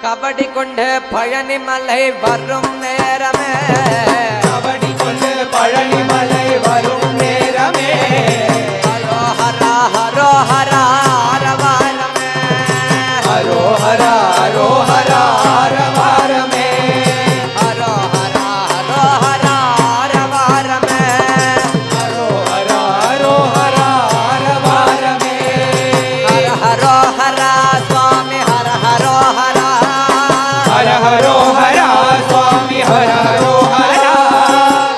கபடி கொண்டு பழனி மலை வரும் நேரமே கபடி கொண்டு பழனி மலை வரும் நேரமே ஹரோஹரா ஹரோஹரா அரவாரமே ஹரோஹரா ஹரோஹரா அரவாரமே ஹரோஹரா ஹரோஹரா அரவாரமே ஹரோஹரா ஹரோஹரா அரவாரமே ஹர ஹரோஹரா சுவாமி ஹர ஹரோஹரா ஹர ஹரோஹரா சுவாமி ஹர ஹரோஹரா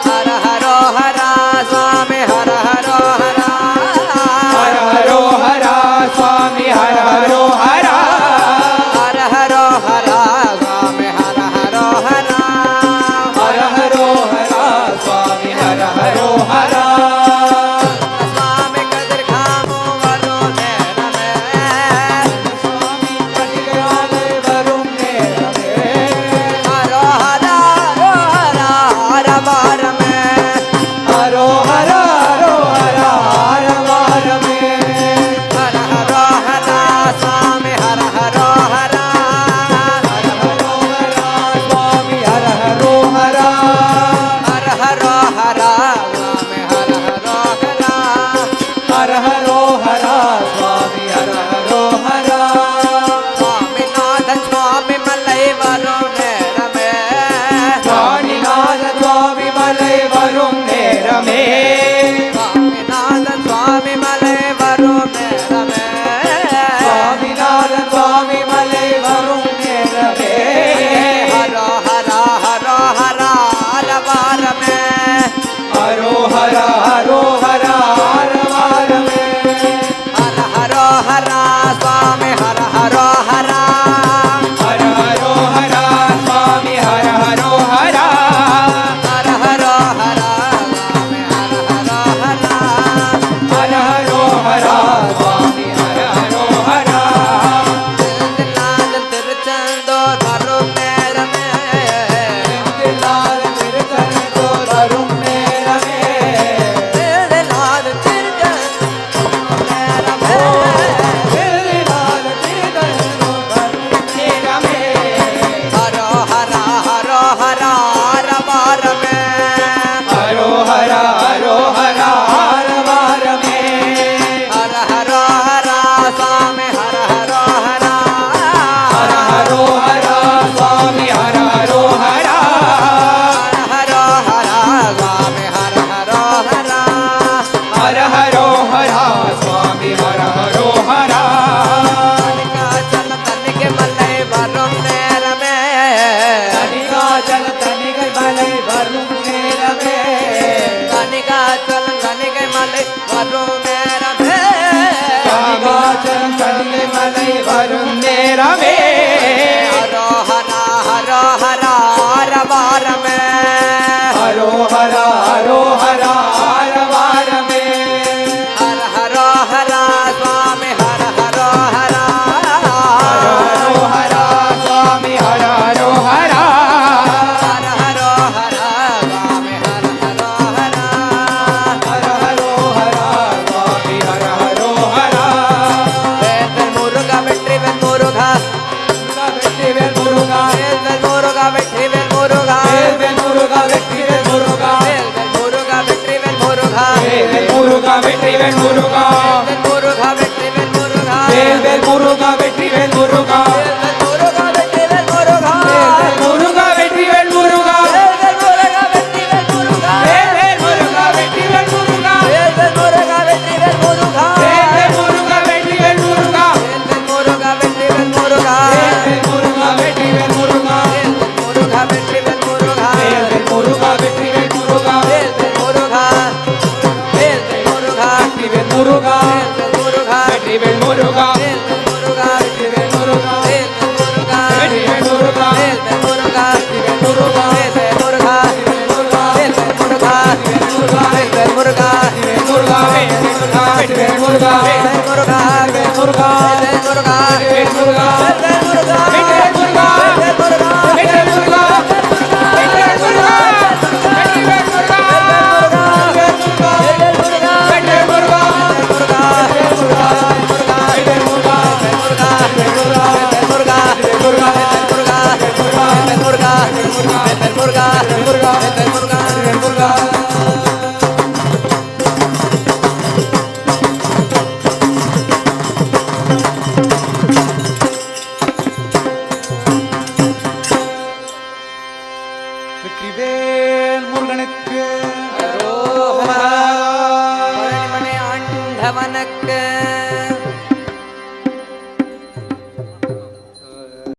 ஹர ஹரோஹரா சுவாமி ஹர ஹரோஹரா ஹர ஹரோஹரா சுவாமி ஹர ஹரோஹரா ஹர ஹரோஹரா சுவாமி ஹர ஹரோஹரா ஹர ஹரோஹரா சுவாமி ஹர ஹரோஹரா சுவாமி கதிர்காமு வரும் நேரமே சுவாமி கதிராலே வரும் நேரமே ஹரோஹரா ஹரோஹரா அரவாரமே ஹரோஹரா ஹரோஹரா அரவாரமே ஹர ஹரோஹரா சுவாமி ஹர ஹரோஹரா ஹர ஹரோஹரா சுவாமி ஹர ஹரோஹரா ஹர ஹரோஹரா சுவாமி ஹர ஹரோஹரா ஹர ஹரோஹரா சுவாமி ஹர ஹரோஹரா சுவாமிநாதன் சுவாமி மலை வரும் நேரமே சுவாமிநாத சுவாமி மலை வரும் நேரமே சுவாமிநாதன் சுவாமி மலை வரும் நேரமே சுவாமிநாத சுவாமி மலை வரும் நேரமே ஹரோஹரா ஹரோஹரா அரவாரமே ஹரோஹரா ஹரோஹரா அரவாரமே ஹர ஹரோஹரா சுவாமி ஹர ஹரோஹரா ஹர ஹரோஹரா சுவாமி ஹர ஹரோஹரா ஹர ஹரோஹரா சுவாமி ஹர ஹரோஹரா ஹர ஹரோஹரா சுவாமி ஹர ஹரோஹரா திருநாதன் திருச்செந்தூர் வரும் நேரமே செந்திலாத திருச்செந்தூர் வரும் நேரமே திருநாதன் திருச்செந்தூர் நேரமே செந்திலாத திருச்செந்தூர் வரும் நேரமே ஹரோஹரா ஹரோஹரா அரவாரமே ஹரோஹரா ஹரோஹரா அரவாரமே ஹர ஹரோஹரா சுவாமி ஹர ஹரோஹரா ஹர ஹரோஹரா சுவாமி ஹர ஹரோஹரா ஹர ஹரோஹரா சுவாமி ஹர ஹரோஹரா ஹர ஹரோஹரா சுவாமி ஹர ஹரோஹரா தனிகாச்சல தன்னிக்கு மலை வரும் நேரமே தனிகாச்சல தனிகை மலை வரும் நேரமே தனிகாச்சல தன்னிகை மலை வரும் நேரமே தனிகாச்சல தனிகை மலை வரும் நேரமே ஹரோஹரா ஹரோஹரா அரவாரமே ஹரோஹரா ஹரோஹரா அரவாரமே ஹர ஹரோஹரா சுவாமி ஹர ஹரோஹரா ஹர ஹரோஹரா சுவாமி ஹர ஹரோஹரா ஹர ஹரோஹரா சுவாமி ஹர ஹரோஹரா ஹர ஹரோஹரா சுவாமி ஹர ஹரோஹரா வேல்வேல் முருகா வெற்றிவேல் முருகா வெற்றிவேல் முருகா வேல்வேல் முருகா வெற்றிவேல் முருகா வேல்வேல் முருகா வெற்றிவேல் முருகா வேல்வேல் முருகா வெற்றிவேல் முருகா வேல்வேல் முருகா வெற்றிவேல் முருகா வேல்வேல் முருகா வெற்றிவேல் முருகா வேல்வேல் முருகா வெற்றிவேல் முருகா